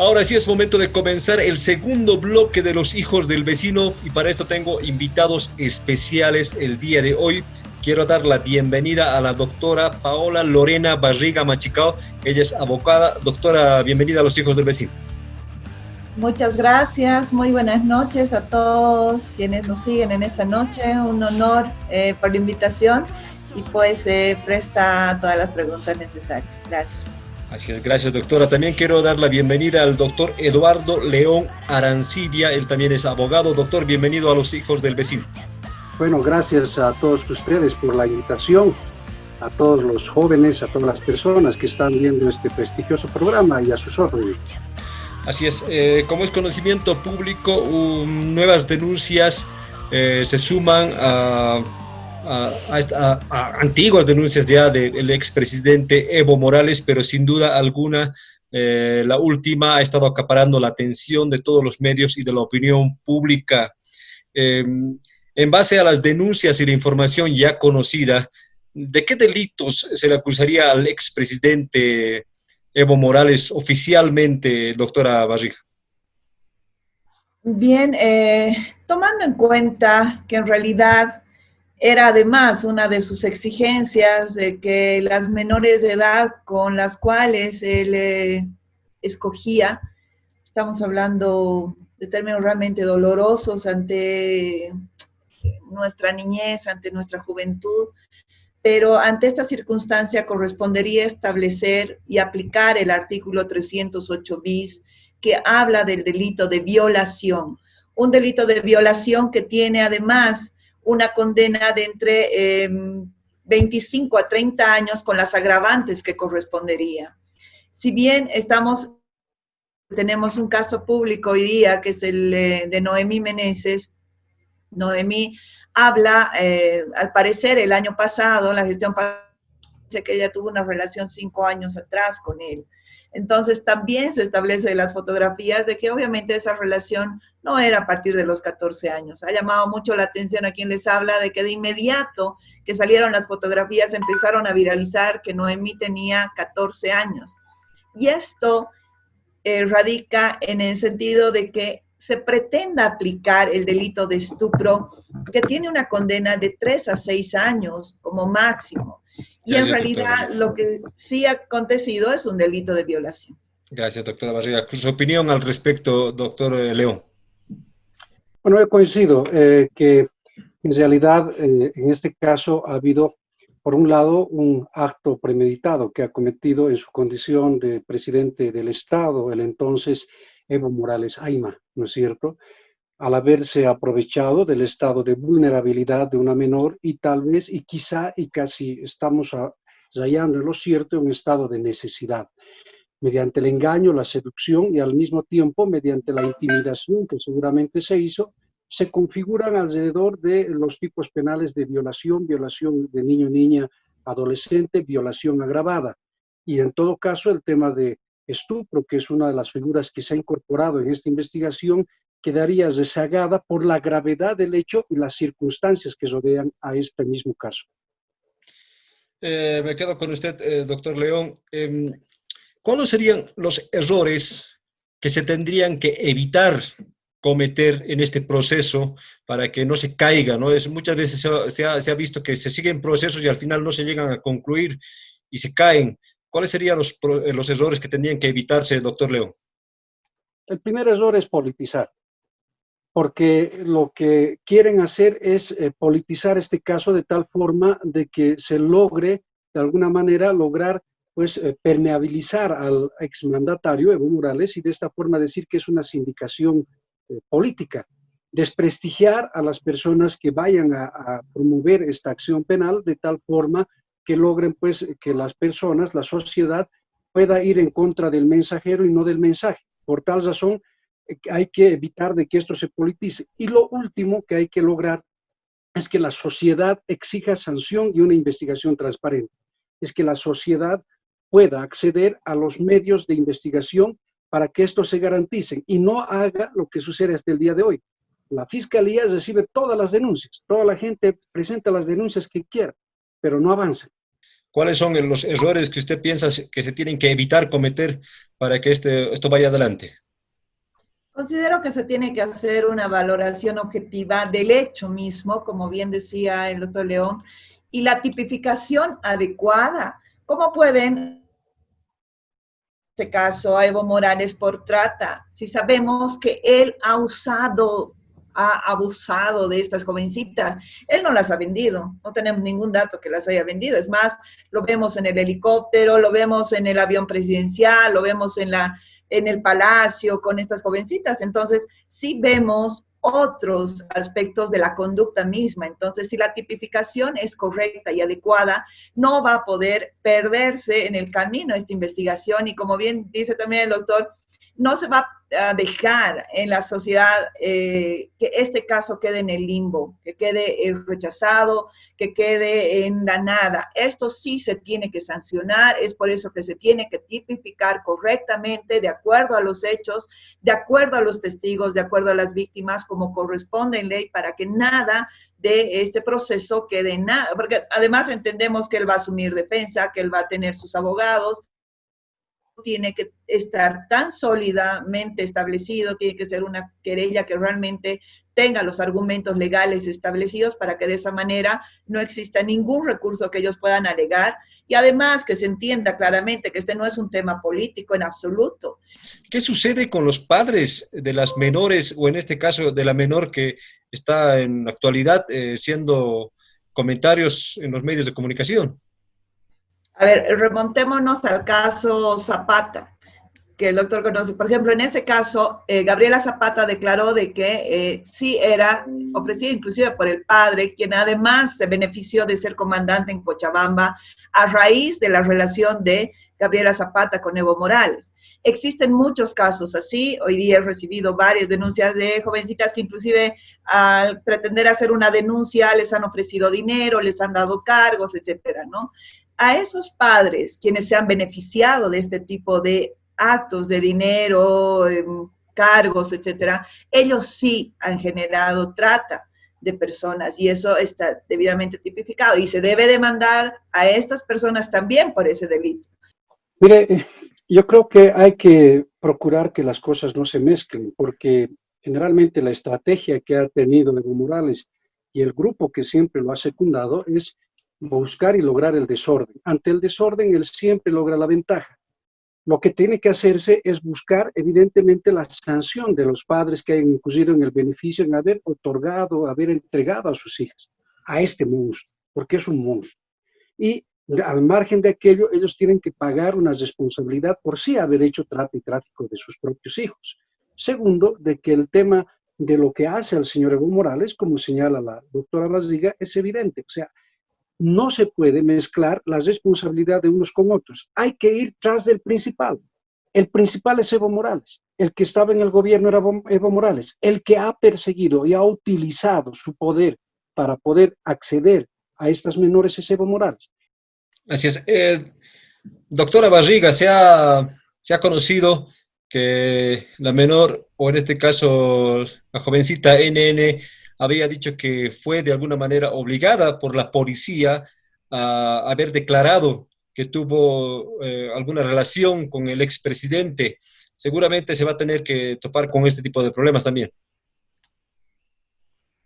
Ahora sí es momento de comenzar el segundo bloque de Los Hijos del Vecino y para esto tengo invitados especiales el día de hoy. Quiero dar la bienvenida a la doctora Paola Lorena Barriga Machicao. Ella es abogada. Doctora, bienvenida a Los Hijos del Vecino. Muchas gracias, muy buenas noches a todos quienes nos siguen en esta noche. Un honor por la invitación y pues presta todas las preguntas necesarias. Gracias. Así es, gracias doctora. También quiero dar la bienvenida al doctor Eduardo León Arancibia, él también es abogado. Doctor, bienvenido a Los Hijos del Vecino. Bueno, gracias a todos ustedes por la invitación, a todos los jóvenes, a todas las personas que están viendo este prestigioso programa y a sus órdenes. Así es, como es conocimiento público, nuevas denuncias se suman a antiguas denuncias ya del expresidente Evo Morales, pero sin duda alguna la última ha estado acaparando la atención de todos los medios y de la opinión pública. En base a las denuncias y la información ya conocida, ¿de qué delitos se le acusaría al expresidente Evo Morales oficialmente, doctora Barriga? Bien, tomando en cuenta que en realidad era además una de sus exigencias de que las menores de edad con las cuales él escogía, estamos hablando de términos realmente dolorosos ante nuestra niñez, ante nuestra juventud, pero ante esta circunstancia correspondería establecer y aplicar el artículo 308 bis, que habla del delito de violación. Un delito de violación que tiene además una condena de entre 25 a 30 años con las agravantes que correspondería. Si bien tenemos un caso público hoy día, que es el de Noemí Meneses. Noemí habla, al parecer el año pasado, la gestión dice que ella tuvo una relación 5 años atrás con él. Entonces también se establece las fotografías de que obviamente esa relación no era a partir de los 14 años. Ha llamado mucho la atención a quien les habla de que de inmediato que salieron las fotografías empezaron a viralizar que Noemí tenía 14 años. Y esto radica en el sentido de que se pretenda aplicar el delito de estupro, que tiene una condena de 3 a 6 años como máximo. Y en realidad lo que sí ha acontecido es un delito de violación. Gracias, doctora Barriga. ¿Su opinión al respecto, doctor León? Bueno, yo coincido que en realidad en este caso ha habido, por un lado, un acto premeditado que ha cometido en su condición de presidente del Estado, el entonces Evo Morales Ayma, ¿no es cierto?, al haberse aprovechado del estado de vulnerabilidad de una menor y tal vez, y quizá, y casi estamos rayando en lo cierto, un estado de necesidad, mediante el engaño, la seducción y al mismo tiempo mediante la intimidación que seguramente se hizo, se configuran alrededor de los tipos penales de violación, violación de niño, niña, adolescente, violación agravada. Y en todo caso el tema de estupro, que es una de las figuras que se ha incorporado en esta investigación, quedaría rezagada por la gravedad del hecho y las circunstancias que rodean a este mismo caso. Me quedo con usted, doctor León. ¿Cuáles serían los errores que se tendrían que evitar cometer en este proceso para que no se caiga, ¿no? Muchas veces se ha visto que se siguen procesos y al final no se llegan a concluir y se caen. ¿Cuáles serían los errores que tendrían que evitarse, doctor León? El primer error es politizar, porque lo que quieren hacer es politizar este caso de tal forma de que se logre, de alguna manera, lograr pues permeabilizar al exmandatario Evo Morales y de esta forma decir que es una sindicación política, desprestigiar a las personas que vayan a promover esta acción penal de tal forma que logren pues que las personas, la sociedad, pueda ir en contra del mensajero y no del mensaje. Por tal razón, hay que evitar de que esto se politice. Y lo último que hay que lograr es que la sociedad exija sanción y una investigación transparente. Es que la sociedad pueda acceder a los medios de investigación para que esto se garantice y no haga lo que sucede hasta el día de hoy. La Fiscalía recibe todas las denuncias, toda la gente presenta las denuncias que quiera, pero no avanza. ¿Cuáles son los errores que usted piensa que se tienen que evitar cometer para que esto vaya adelante? Considero que se tiene que hacer una valoración objetiva del hecho mismo, como bien decía el doctor León, y la tipificación adecuada. ¿Cómo pueden, en este caso, a Evo Morales por trata? Si sabemos que él ha abusado de estas jovencitas. Él no las ha vendido, no tenemos ningún dato que las haya vendido. Es más, lo vemos en el helicóptero, lo vemos en el avión presidencial, lo vemos en el palacio con estas jovencitas. Entonces, sí vemos otros aspectos de la conducta misma. Entonces, si la tipificación es correcta y adecuada, no va a poder perderse en el camino esta investigación. Y como bien dice también el doctor, no se va a dejar en la sociedad que este caso quede en el limbo, que quede rechazado, que quede en la nada. Esto sí se tiene que sancionar, es por eso que se tiene que tipificar correctamente, de acuerdo a los hechos, de acuerdo a los testigos, de acuerdo a las víctimas, como corresponde en ley, para que nada de este proceso quede en nada, porque además entendemos que él va a asumir defensa, que él va a tener sus abogados, tiene que estar tan sólidamente establecido, tiene que ser una querella que realmente tenga los argumentos legales establecidos para que de esa manera no exista ningún recurso que ellos puedan alegar y además que se entienda claramente que este no es un tema político en absoluto. ¿Qué sucede con los padres de las menores o en este caso de la menor que está en la actualidad siendo comentarios en los medios de comunicación? A ver, remontémonos al caso Zapata, que el doctor conoce. Por ejemplo, en ese caso, Gabriela Zapata declaró de que sí era ofrecida inclusive por el padre, quien además se benefició de ser comandante en Cochabamba a raíz de la relación de Gabriela Zapata con Evo Morales. Existen muchos casos así. Hoy día he recibido varias denuncias de jovencitas que inclusive al pretender hacer una denuncia les han ofrecido dinero, les han dado cargos, etcétera, ¿no? A esos padres, quienes se han beneficiado de este tipo de actos de dinero, cargos, etcétera, ellos sí han generado trata de personas y eso está debidamente tipificado y se debe demandar a estas personas también por ese delito. Mire, yo creo que hay que procurar que las cosas no se mezclen, porque generalmente la estrategia que ha tenido Evo Morales y el grupo que siempre lo ha secundado es buscar y lograr el desorden. Ante el desorden, él siempre logra la ventaja. Lo que tiene que hacerse es buscar, evidentemente, la sanción de los padres que hayan incurrido en el beneficio, en haber otorgado, haber entregado a sus hijas a este monstruo, porque es un monstruo. Y al margen de aquello, ellos tienen que pagar una responsabilidad por sí haber hecho trata y tráfico de sus propios hijos. Segundo, de que el tema de lo que hace el señor Evo Morales, como señala la doctora Baziga, es evidente. O sea, no se puede mezclar la responsabilidad de unos con otros. Hay que ir tras del principal. El principal es Evo Morales. El que estaba en el gobierno era Evo Morales. El que ha perseguido y ha utilizado su poder para poder acceder a estas menores es Evo Morales. Así es. Doctora Barriga, se ha conocido que la menor, o en este caso la jovencita NN, había dicho que fue de alguna manera obligada por la policía a haber declarado que tuvo alguna relación con el expresidente. Seguramente se va a tener que topar con este tipo de problemas también.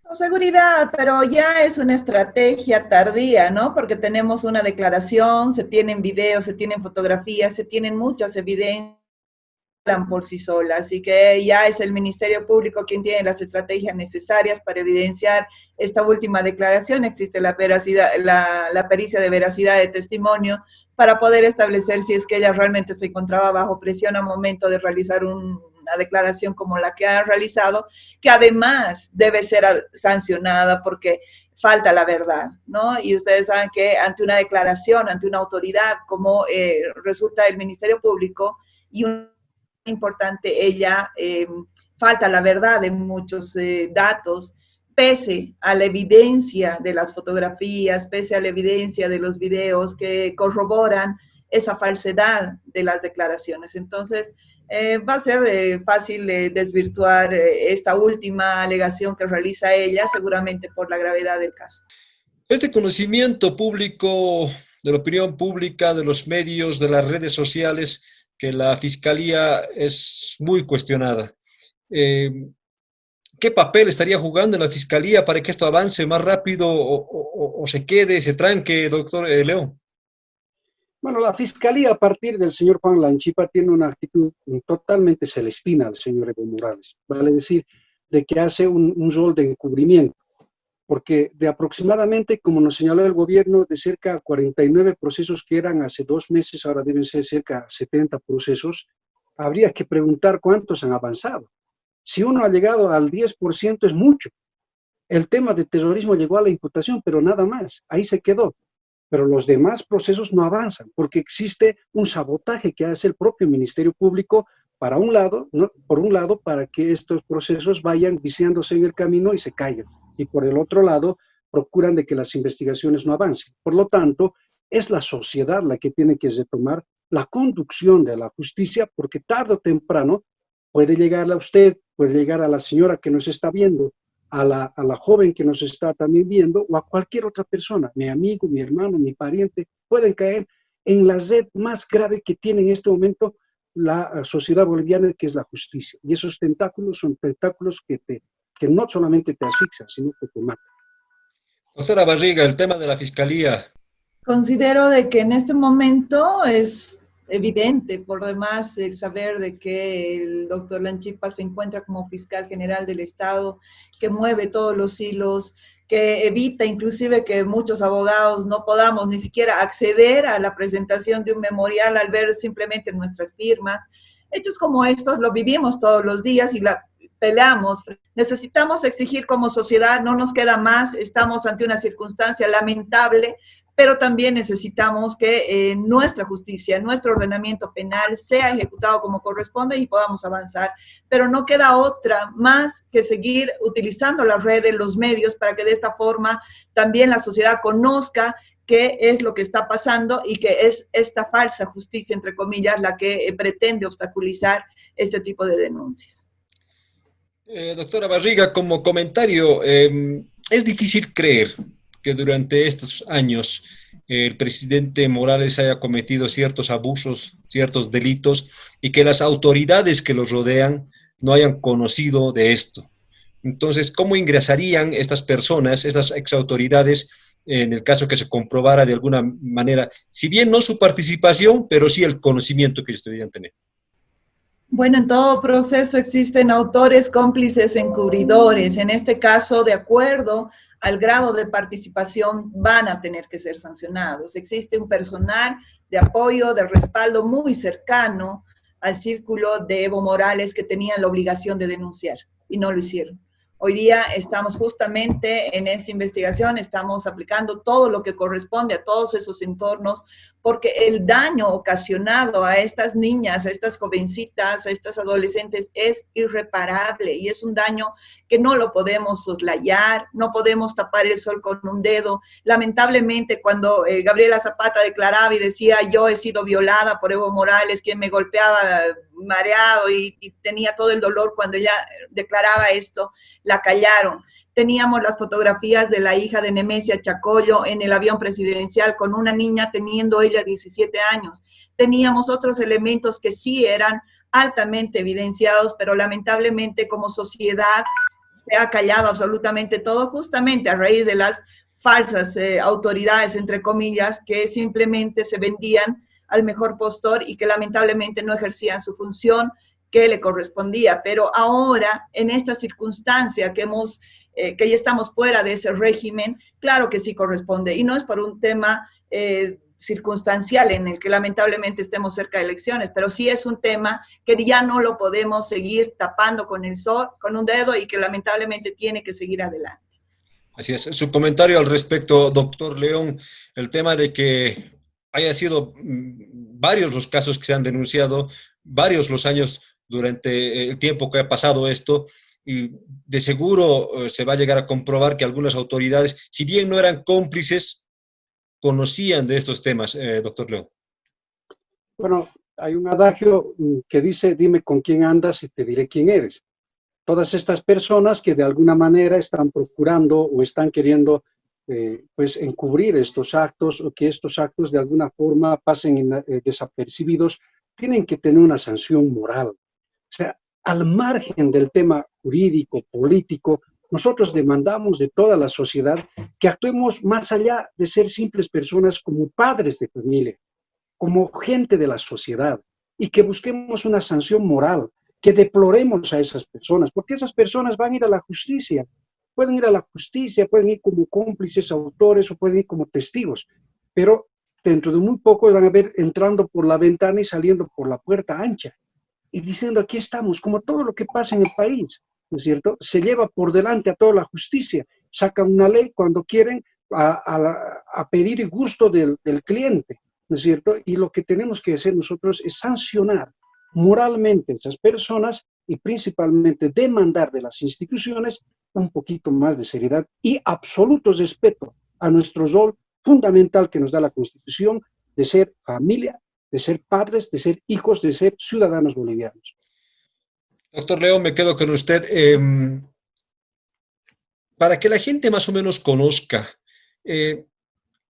Con seguridad, pero ya es una estrategia tardía, ¿no? Porque tenemos una declaración, se tienen videos, se tienen fotografías, se tienen muchas evidencias por sí sola, así que ya es el Ministerio Público quien tiene las estrategias necesarias para evidenciar esta última declaración. Existe la pericia de veracidad de testimonio para poder establecer si es que ella realmente se encontraba bajo presión al momento de realizar una declaración como la que ha realizado, que además debe ser sancionada porque falta la verdad, ¿no? Y ustedes saben que ante una declaración, ante una autoridad como resulta el Ministerio Público y un importante, ella falta la verdad de muchos datos, pese a la evidencia de las fotografías, pese a la evidencia de los videos que corroboran esa falsedad de las declaraciones. Entonces, va a ser fácil desvirtuar esta última alegación que realiza ella, seguramente por la gravedad del caso. Este conocimiento público de la opinión pública, de los medios, de las redes sociales, que la Fiscalía es muy cuestionada. ¿Qué papel estaría jugando la Fiscalía para que esto avance más rápido o se quede, se tranque, doctor León? Bueno, la Fiscalía a partir del señor Juan Lanchipa tiene una actitud totalmente celestina al señor Evo Morales, vale decir, de que hace un rol de encubrimiento, porque de aproximadamente, como nos señaló el gobierno, de cerca de 49 procesos que eran hace 2 meses, ahora deben ser cerca de 70 procesos, habría que preguntar cuántos han avanzado. Si uno ha llegado al 10% es mucho. El tema de terrorismo llegó a la imputación, pero nada más, ahí se quedó. Pero los demás procesos no avanzan, porque existe un sabotaje que hace el propio Ministerio Público para un lado, ¿no? Por un lado, para que estos procesos vayan viciándose en el camino y se caigan. Y por el otro lado, procuran de que las investigaciones no avancen. Por lo tanto, es la sociedad la que tiene que retomar la conducción de la justicia, porque tarde o temprano puede llegarle a usted, puede llegar a la señora que nos está viendo, a la joven que nos está también viendo, o a cualquier otra persona, mi amigo, mi hermano, mi pariente, pueden caer en la red más grave que tiene en este momento la sociedad boliviana, que es la justicia. Y esos tentáculos son tentáculos que no solamente te asfixian, sino que te matan. Doctora Barriga, el tema de la Fiscalía. Considero de que en este momento es evidente, por demás, el saber de que el doctor Lanchipa se encuentra como fiscal general del Estado, que mueve todos los hilos, que evita inclusive que muchos abogados no podamos ni siquiera acceder a la presentación de un memorial al ver simplemente nuestras firmas. Hechos como estos lo vivimos todos los días y la peleamos. Necesitamos exigir como sociedad, no nos queda más, estamos ante una circunstancia lamentable, pero también necesitamos que nuestra justicia, nuestro ordenamiento penal sea ejecutado como corresponde y podamos avanzar. Pero no queda otra más que seguir utilizando las redes, los medios, para que de esta forma también la sociedad conozca qué es lo que está pasando y que es esta falsa justicia, entre comillas, la que pretende obstaculizar este tipo de denuncias. Doctora Barriga, como comentario, es difícil creer que durante estos años el presidente Morales haya cometido ciertos abusos, ciertos delitos, y que las autoridades que los rodean no hayan conocido de esto. Entonces, ¿cómo ingresarían estas personas, estas exautoridades, en el caso que se comprobara de alguna manera, si bien no su participación, pero sí el conocimiento que ellos debían tener? Bueno, en todo proceso existen autores, cómplices, encubridores. En este caso, de acuerdo al grado de participación, van a tener que ser sancionados. Existe un personal de apoyo, de respaldo muy cercano al círculo de Evo Morales que tenían la obligación de denunciar y no lo hicieron. Hoy día estamos justamente en esta investigación, estamos aplicando todo lo que corresponde a todos esos entornos, porque el daño ocasionado a estas niñas, a estas jovencitas, a estas adolescentes es irreparable y es un daño que no lo podemos soslayar, no podemos tapar el sol con un dedo. Lamentablemente, cuando Gabriela Zapata declaraba y decía, yo he sido violada por Evo Morales, quien me golpeaba mareado y tenía todo el dolor, cuando ella declaraba esto, la callaron. Teníamos las fotografías de la hija de Nemesia Chacollo en el avión presidencial con una niña teniendo ella 17 años. Teníamos otros elementos que sí eran altamente evidenciados, pero lamentablemente como sociedad se ha callado absolutamente todo, justamente a raíz de las falsas autoridades, entre comillas, que simplemente se vendían al mejor postor y que lamentablemente no ejercían su función que le correspondía. Pero ahora, en esta circunstancia que ya estamos fuera de ese régimen, claro que sí corresponde, y no es por un tema circunstancial en el que lamentablemente estemos cerca de elecciones, pero sí es un tema que ya no lo podemos seguir tapando con el sol, con un dedo, y que lamentablemente tiene que seguir adelante. Así es. Su comentario al respecto, doctor León, el tema de que haya sido varios los casos que se han denunciado, varios los años durante el tiempo que ha pasado esto, y de seguro se va a llegar a comprobar que algunas autoridades, si bien no eran cómplices, conocían de estos temas, doctor León. Bueno, hay un adagio que dice, dime con quién andas y te diré quién eres. Todas estas personas que de alguna manera están procurando o están queriendo pues encubrir estos actos o que estos actos de alguna forma pasen desapercibidos, tienen que tener una sanción moral. O sea, al margen del tema jurídico, político, nosotros demandamos de toda la sociedad que actuemos más allá de ser simples personas como padres de familia, como gente de la sociedad, y que busquemos una sanción moral, que deploremos a esas personas, porque esas personas van a ir a la justicia, pueden ir a la justicia, pueden ir como cómplices, autores o pueden ir como testigos, pero dentro de muy poco van a ver entrando por la ventana y saliendo por la puerta ancha y diciendo aquí estamos, como todo lo que pasa en el país, ¿no es cierto? Se lleva por delante a toda la justicia, sacan una ley cuando quieren a pedir el gusto del cliente, ¿no es cierto? Y lo que tenemos que hacer nosotros es sancionar moralmente a esas personas y principalmente demandar de las instituciones un poquito más de seriedad y absoluto respeto a nuestro rol fundamental que nos da la Constitución de ser familia, de ser padres, de ser hijos, de ser ciudadanos bolivianos. Doctor León, me quedo con usted. Para que la gente más o menos conozca eh,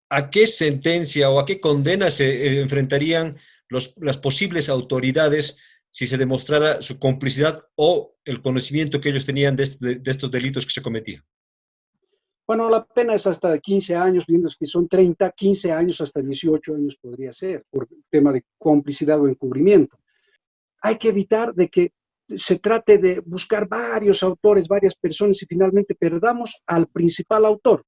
a qué sentencia o a qué condena se enfrentarían las posibles autoridades si se demostrara su complicidad o el conocimiento que ellos tenían de estos delitos que se cometían. Bueno, la pena es hasta 15 años, viendo que son 30, 15 años, hasta 18 años podría ser, por tema de complicidad o encubrimiento. Hay que evitar de que se trate de buscar varios autores, varias personas y finalmente perdamos al principal autor.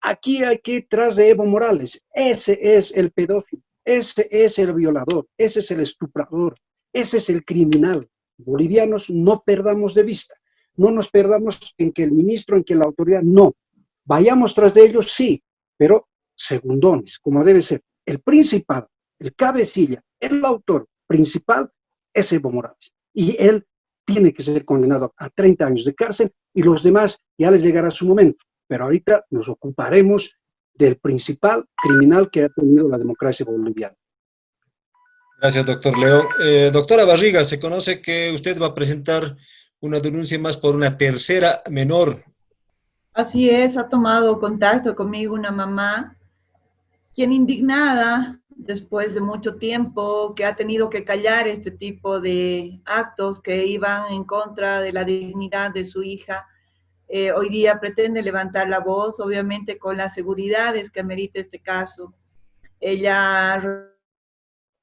Aquí hay que ir tras de Evo Morales. Ese es el pedófilo, ese es el violador, ese es el estuprador, ese es el criminal. Bolivianos, no perdamos de vista. No nos perdamos en que el ministro, en que la autoridad, no. Vayamos tras de ellos, sí, pero segundones, como debe ser. El principal, el cabecilla, el autor principal es Evo Morales. Y él tiene que ser condenado a 30 años de cárcel y los demás ya les llegará su momento. Pero ahorita nos ocuparemos del principal criminal que ha tenido la democracia boliviana. Gracias, doctor León. Doctora Barriga, se conoce que usted va a presentar una denuncia más por una tercera menor. Así es, ha tomado contacto conmigo una mamá, quien indignada después de mucho tiempo que ha tenido que callar este tipo de actos que iban en contra de la dignidad de su hija, hoy día pretende levantar la voz, obviamente con las seguridades que amerita este caso. Ella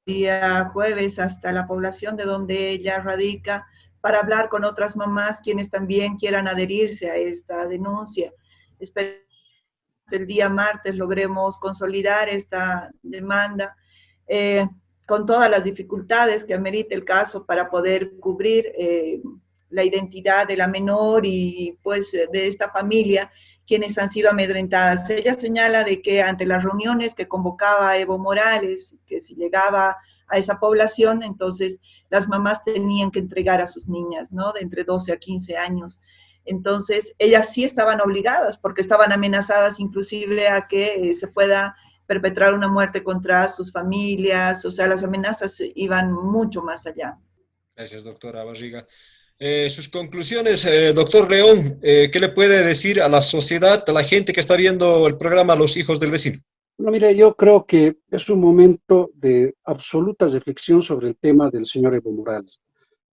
día jueves hasta la población de donde ella radica para hablar con otras mamás quienes también quieran adherirse a esta denuncia. Espero que el día martes logremos consolidar esta demanda con todas las dificultades que amerita el caso para poder cubrir la identidad de la menor y pues de esta familia quienes han sido amedrentadas. Ella señala de que ante las reuniones que convocaba Evo Morales, que si llegaba a esa población, entonces las mamás tenían que entregar a sus niñas, ¿no? De entre 12 a 15 años. Entonces, ellas sí estaban obligadas, porque estaban amenazadas inclusive a que se pueda perpetrar una muerte contra sus familias, o sea, las amenazas iban mucho más allá. Gracias, doctora Barriga. Sus conclusiones, doctor León, ¿qué le puede decir a la sociedad, a la gente que está viendo el programa Los Hijos del Vecino? Bueno, mire, yo creo que es un momento de absoluta reflexión sobre el tema del señor Evo Morales.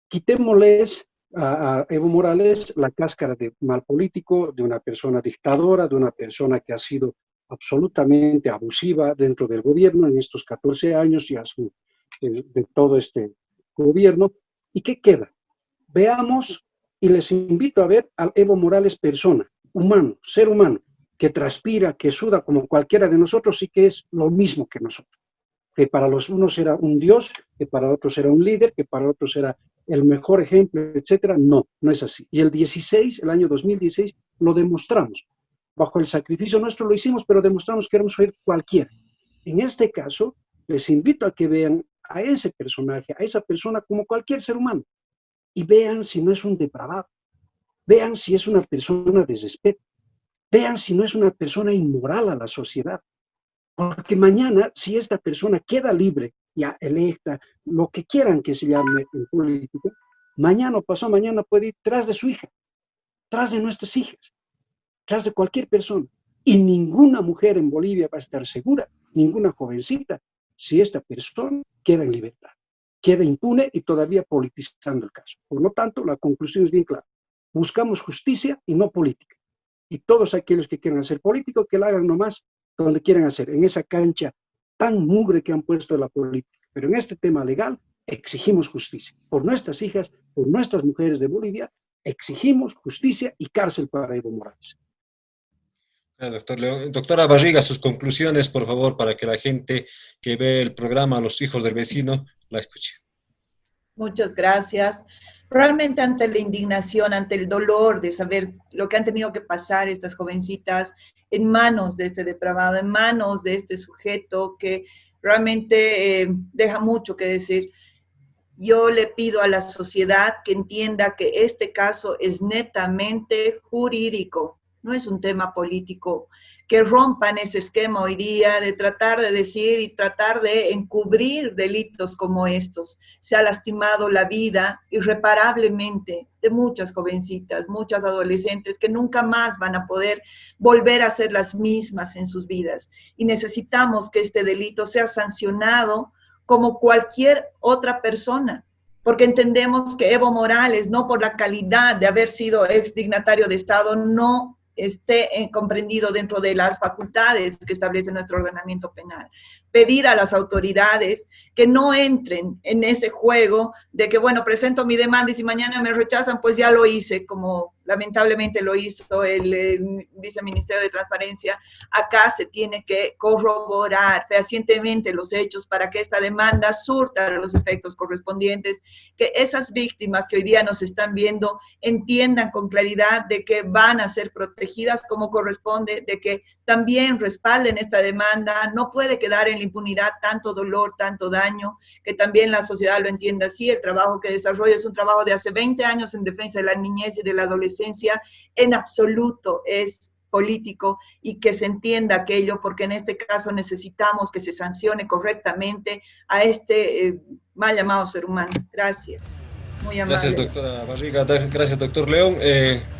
Quitémosles a Evo Morales la cáscara de mal político, de una persona dictadora, de una persona que ha sido absolutamente abusiva dentro del gobierno en estos 14 años y de todo este gobierno. ¿Y qué queda? Veamos, y les invito a ver al Evo Morales persona, humano, ser humano, que transpira, que suda como cualquiera de nosotros y que es lo mismo que nosotros. Que para los unos era un dios, que para otros era un líder, que para otros era el mejor ejemplo, etcétera. No, no es así. Y el año 2016, lo demostramos. Bajo el sacrificio nuestro lo hicimos, pero demostramos que éramos cualquiera. En este caso, les invito a que vean a ese personaje, a esa persona como cualquier ser humano. Y vean si no es un depravado, vean si es una persona de respeto, vean si no es una persona inmoral a la sociedad. Porque mañana, si esta persona queda libre, ya electa, lo que quieran que se llame en política, mañana o pasado mañana puede ir tras de su hija, tras de nuestras hijas, tras de cualquier persona. Y ninguna mujer en Bolivia va a estar segura, ninguna jovencita, si esta persona queda en libertad, queda impune y todavía politizando el caso. Por lo tanto, la conclusión es bien clara. Buscamos justicia y no política. Y todos aquellos que quieran hacer político, que la hagan nomás donde quieran hacer, en esa cancha tan mugre que han puesto la política. Pero en este tema legal exigimos justicia. Por nuestras hijas, por nuestras mujeres de Bolivia, exigimos justicia y cárcel para Evo Morales. Doctor León. Doctora Barriga, sus conclusiones, por favor, para que la gente que ve el programa Los Hijos del Vecino la escuche. Muchas gracias. Realmente ante la indignación, ante el dolor de saber lo que han tenido que pasar estas jovencitas en manos de este depravado, en manos de este sujeto que realmente deja mucho que decir. Yo le pido a la sociedad que entienda que este caso es netamente jurídico, no es un tema político, que rompan ese esquema hoy día de tratar de decir y tratar de encubrir delitos como estos. Se ha lastimado la vida irreparablemente de muchas jovencitas, muchas adolescentes que nunca más van a poder volver a ser las mismas en sus vidas. Y necesitamos que este delito sea sancionado como cualquier otra persona, porque entendemos que Evo Morales, no por la calidad de haber sido exdignatario de Estado, no esté comprendido dentro de las facultades que establece nuestro ordenamiento penal. Pedir a las autoridades que no entren en ese juego de que, bueno, presento mi demanda y si mañana me rechazan, pues ya lo hice, como lamentablemente lo hizo el viceministerio de Transparencia. Acá se tiene que corroborar fehacientemente los hechos para que esta demanda surta los efectos correspondientes, que esas víctimas que hoy día nos están viendo entiendan con claridad de que van a ser protegidas como corresponde, de que también respalden esta demanda. No puede quedar en la impunidad tanto dolor, tanto daño, que también la sociedad lo entienda así. El trabajo que desarrollo es un trabajo de hace 20 años en defensa de la niñez y de la adolescencia, en absoluto es político, y que se entienda aquello, porque en este caso necesitamos que se sancione correctamente a este mal llamado ser humano. Gracias. Muy amable. Gracias, doctora Barriga. Gracias, doctor León.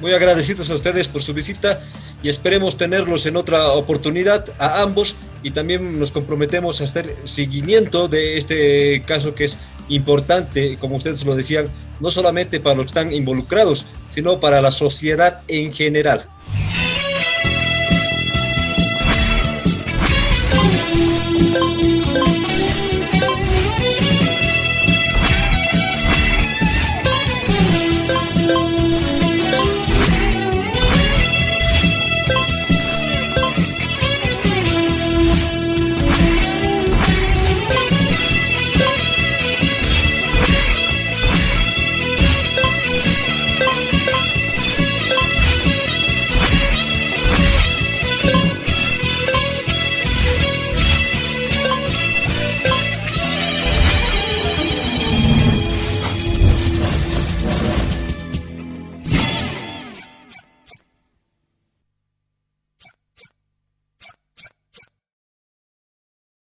Muy agradecidos a ustedes por su visita y esperemos tenerlos en otra oportunidad a ambos, y también nos comprometemos a hacer seguimiento de este caso que es importante, como ustedes lo decían, no solamente para los que están involucrados, sino para la sociedad en general.